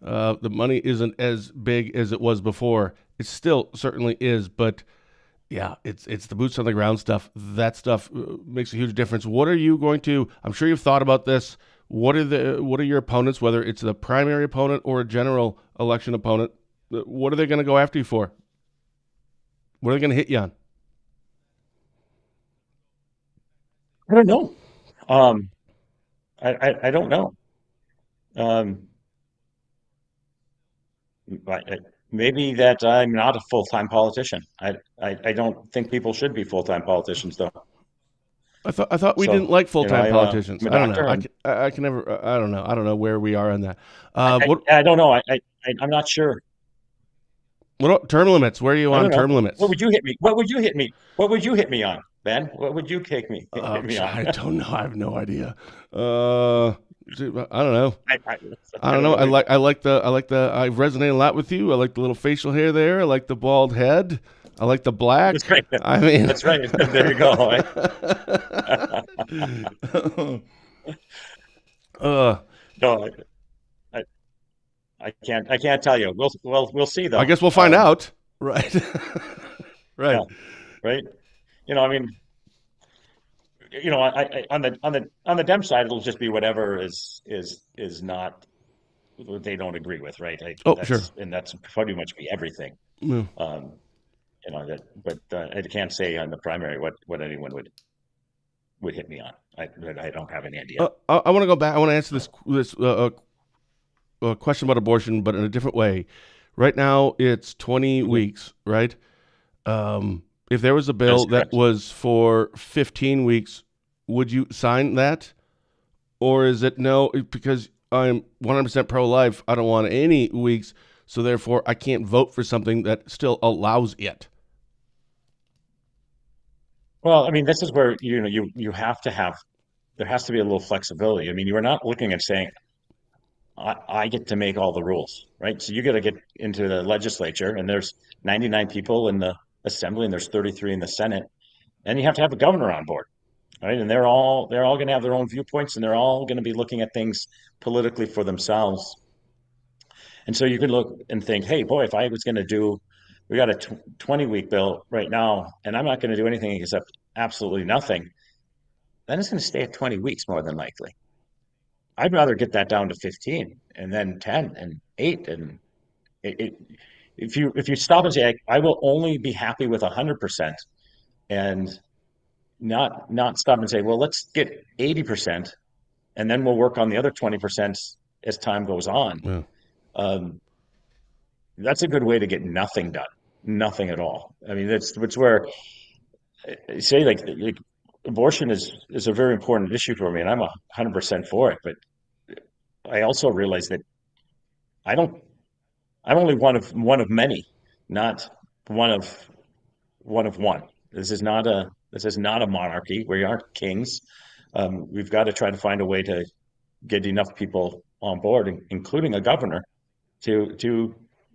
The money isn't as big as it was before. It still certainly is, but yeah, it's the boots on the ground stuff. That stuff makes a huge difference. What are you going to? I'm sure you've thought about this. What are your opponents, whether it's the primary opponent or a general election opponent? What are they going to go after you for? What are they going to hit you on? I don't know. Um, I don't know. Um, I- Maybe that I'm not a full-time politician. I don't think people should be full-time politicians, though. I thought we didn't So, like full time I'm politicians. a I don't know. doctor, and I can never. I don't know. I don't know where we are on that. I, I, What I don't know. I'm not sure. what about term limits? Where are you I on don't know. term What limits? would you hit me? What would you hit me? What would you hit me on, Ben? What would you hit me on? I don't know. I have no idea. Uh, I don't know. I, I I don't don't know. know either. I resonate a lot with you. I like the little facial hair there. I like the bald head. I like the That's black. right. I mean, That's right. There you go. Right? uh, No, I, I can't tell you. We'll see I though. guess we'll find out. Right. Yeah, Right. right. I mean, on the Dem side, it'll just be whatever is not what they don't agree with, right? Oh, sure. That's pretty much be everything. Yeah. Um, but I can't say on the primary what anyone would hit me on. I don't have any idea. I want to go back. I want to answer this question about abortion, but in a different way. Right now, it's 20 Mhm. weeks, right? If there was a That is bill that correct. was for 15 weeks, would you sign that? Or is it no, because I'm 100% pro life, I don't want any weeks, so therefore I can't vote for something that still allows it? Well, I mean, this is where you have to have there has to be a little flexibility. I mean, you are not looking and saying, I get to make all the rules, right? So you got to get into the legislature, and there's 99 people in the assembly, and there's 33 in the Senate, and you have to have a governor on board, right? And they're all going to have their own viewpoints, and they're all going to be looking at things politically for themselves. And so you can look and think, hey, boy, if I was going to we got a 20-week bill right now, and I'm not going to do anything except absolutely nothing, then it's going to stay at 20 weeks more than likely. I'd rather get that down to 15 and then 10 and 8. And it, if you stop and say, I will only be happy with 100%, and not stop and say, well, let's get 80%, and then we'll work on the other 20% as time goes on. Yeah. Um, that's a good way to get nothing done, nothing at all. I mean, that's where I say like abortion is a very important issue for me, and I'm 100% for it. But I also realize that I don't. I'm only one of many, not one of one. This is not a monarchy. We aren't kings. We've got to try to find a way to get enough people on board, including a governor, to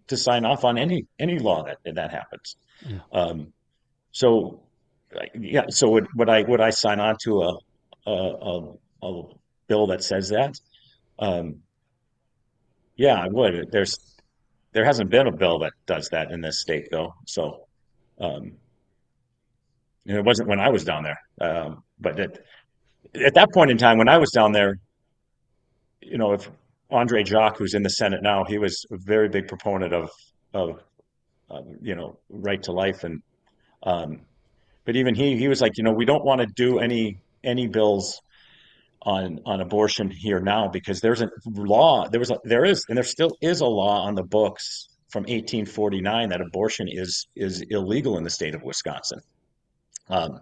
to sign off on any law that happens. Yeah. So yeah. So would I sign on to a bill that says that. Um, yeah, I would. There hasn't been a bill that does that in this state though. So, um, and it wasn't when I was down there. But at that point in time, when I was down there, if Andre Jacques, who's in the Senate now, he was a very big proponent of right to life, and um, but even he was like, we don't want to do any bills on abortion here now because there's a law. There is, and there still is a law on the books from 1849 that abortion is illegal in the state of Wisconsin. Um,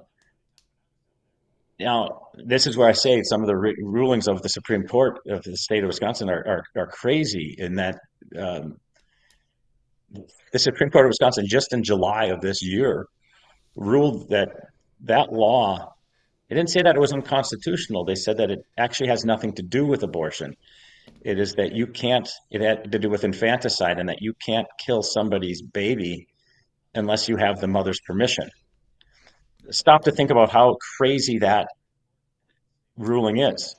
Now, this is where I say some of the rulings of the Supreme Court of the state of Wisconsin are crazy in that the Supreme Court of Wisconsin just in July of this year ruled that law. They didn't say that it was unconstitutional. They said that it actually has nothing to do with abortion. It is that you can't. It had to do with infanticide, and that you can't kill somebody's baby unless you have the mother's permission. Stop to think about how crazy that ruling is.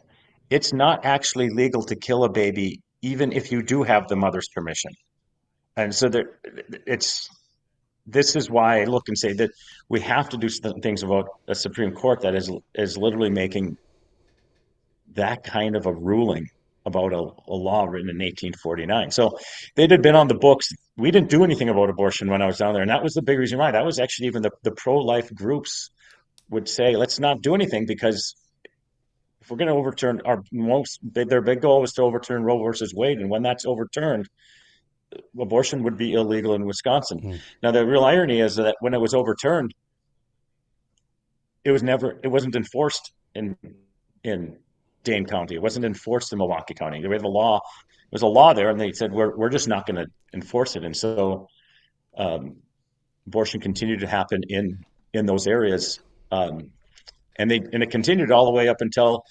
It's not actually legal to kill a baby, even if you do have the mother's permission. And so this is why I look and say that we have to do things about a Supreme Court that is literally making that kind of a ruling about a law written in 1849. So they'd have been on the books. We didn't do anything about abortion when I was down there. And that was the big reason why. That was actually even the pro-life groups would say, let's not do anything because if we're going to overturn their big goal was to overturn Roe versus Wade. And when that's overturned, abortion would be illegal in Wisconsin. Now, the real irony is that when it was overturned, it wasn't enforced in Dane County. It wasn't enforced in Milwaukee County. There was a law. There was a law there, and they said we're just not going to enforce it. And so, abortion continued to happen in those areas, and it continued all the way up until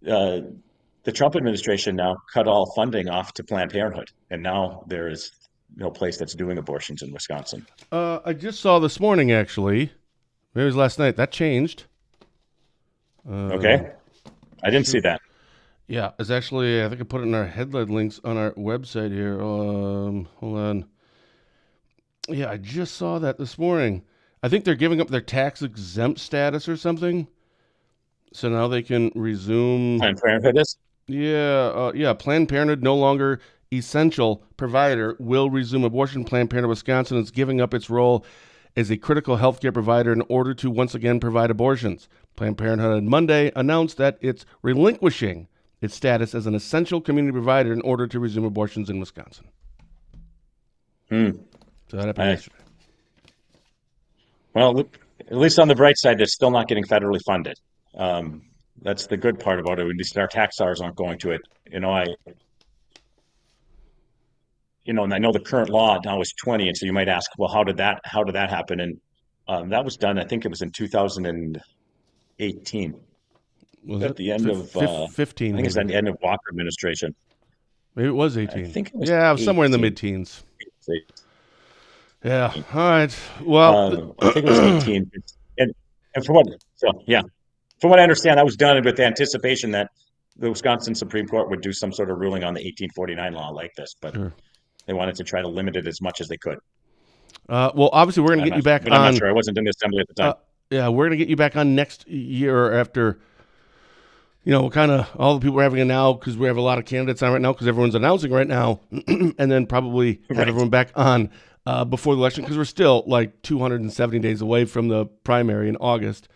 the Trump administration now cut all funding off to Planned Parenthood, and now there is no place that's doing abortions in Wisconsin. I just saw this morning, actually. Maybe it was last night. That changed. Okay. I didn't see that. Yeah, it's actually, I think I put it in our headline links on our website here. Hold on. Yeah, I just saw that this morning. I think they're giving up their tax exempt status or something. So now they can resume. Planned Parenthood is? Yeah. Planned Parenthood, no longer essential provider, will resume abortion. Planned Parenthood Wisconsin is giving up its role as a critical healthcare provider in order to once again provide abortions. Planned Parenthood on Monday announced that it's relinquishing its status as an essential community provider in order to resume abortions in Wisconsin. So that happened yesterday. Well, at least on the bright side, they're still not getting federally funded. That's the good part about it. At least our tax dollars aren't going to it. And I know the current law now is 20, and so you might ask, well, how did that happen? And that was done. I think it was in 2018. Was at it the end of 15? I think it's at the end of Walker administration. Maybe it was 18. I think it was somewhere in the 18. mid-teens. Yeah. All right. Well, I think it was 18. And from what I understand, that was done with anticipation that the Wisconsin Supreme Court would do some sort of ruling on the 1849 law like this, but they wanted to try to limit it as much as they could. Well, obviously, we're going to get you back on. I'm not sure. I wasn't in the assembly at the time. Yeah, we're going to get you back on next year after, kind of all the people we're having it now because we have a lot of candidates on right now because everyone's announcing right now, and then probably have everyone back on before the election because we're still like 270 days away from the primary in August.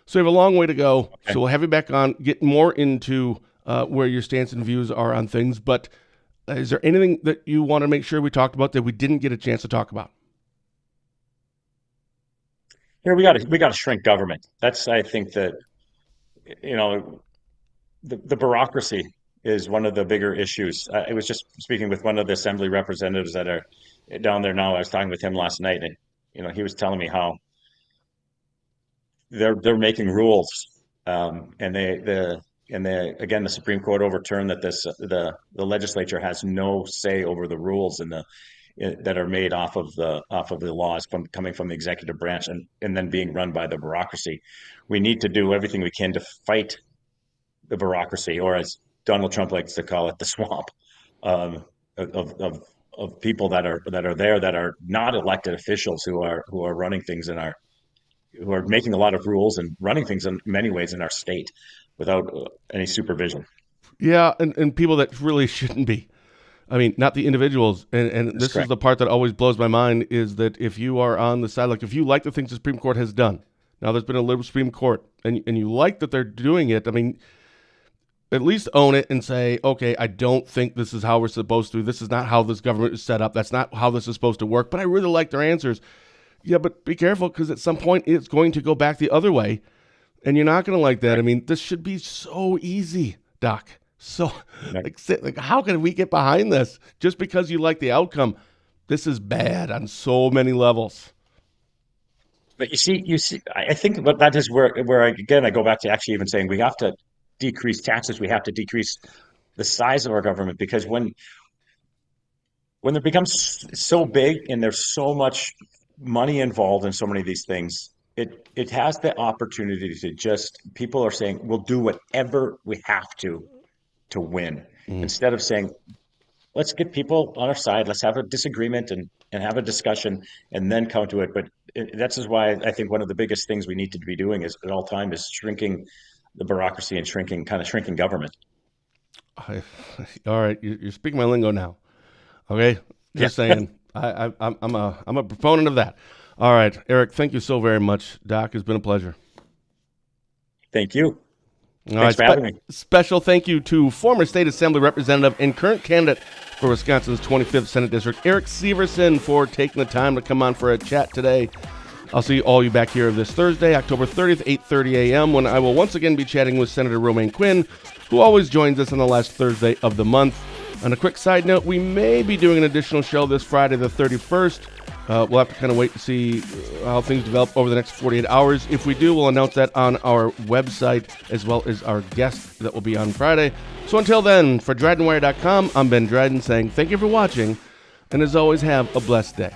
So we have a long way to go. Okay. So we'll have you back on, get more into where your stance and views are on things. But is there anything that you want to make sure we talked about that we didn't get a chance to talk about? Here we got to shrink government. That's, I think, that the bureaucracy is one of the bigger issues. I was just speaking with one of the assembly representatives that are down there now. I was talking with him last night, and he was telling me how they're making rules, and the Supreme Court overturned that the legislature has no say over the rules that are made off of the laws coming from the executive branch and then being run by the bureaucracy. We need to do everything we can to fight the bureaucracy, or as Donald Trump likes to call it, the swamp, um, of people that are there that are not elected officials who are running things who are making a lot of rules and running things in many ways in our state without any supervision. Yeah, and people that really shouldn't be. I mean, not the individuals. And this is the part that always blows my mind, is that if you are on the side, like if you like the things the Supreme Court has done, now there's been a liberal Supreme Court, and you like that they're doing it, I mean, at least own it and say, okay, I don't think this is how we're supposed to. This is not how this government is set up. That's not how this is supposed to work. But I really like their answers. Yeah, but be careful, because at some point it's going to go back the other way, and you're not going to like that. I mean, this should be so easy, Doc. So, like, how can we get behind this? Just because you like the outcome, this is bad on so many levels. But you see, I think that is where I go back to actually even saying we have to decrease taxes. We have to decrease the size of our government, because when it becomes so big and there's so much money involved in so many of these things, it has the opportunity to just, people are saying, we'll do whatever we have to win, instead of saying, let's get people on our side, let's have a disagreement and have a discussion and then come to it. But that's is why I think one of the biggest things we need to be doing is at all time is shrinking the bureaucracy and shrinking government. All right, you're speaking my lingo now. Okay, just saying. I'm a proponent of that. All right, Erik, thank you so very much. Doc, it's been a pleasure. Thank you. Thanks for having me. Special thank you to former state assembly representative and current candidate for Wisconsin's 25th Senate District, Erik Severson, for taking the time to come on for a chat today. I'll see all you back here this Thursday, October 30th, 8:30 a.m., when I will once again be chatting with Senator Romaine Quinn, who always joins us on the last Thursday of the month. On a quick side note, we may be doing an additional show this Friday, the 31st. We'll have to kind of wait to see how things develop over the next 48 hours. If we do, we'll announce that on our website, as well as our guest that will be on Friday. So until then, for DrydenWire.com, I'm Ben Dryden saying thank you for watching, and as always, have a blessed day.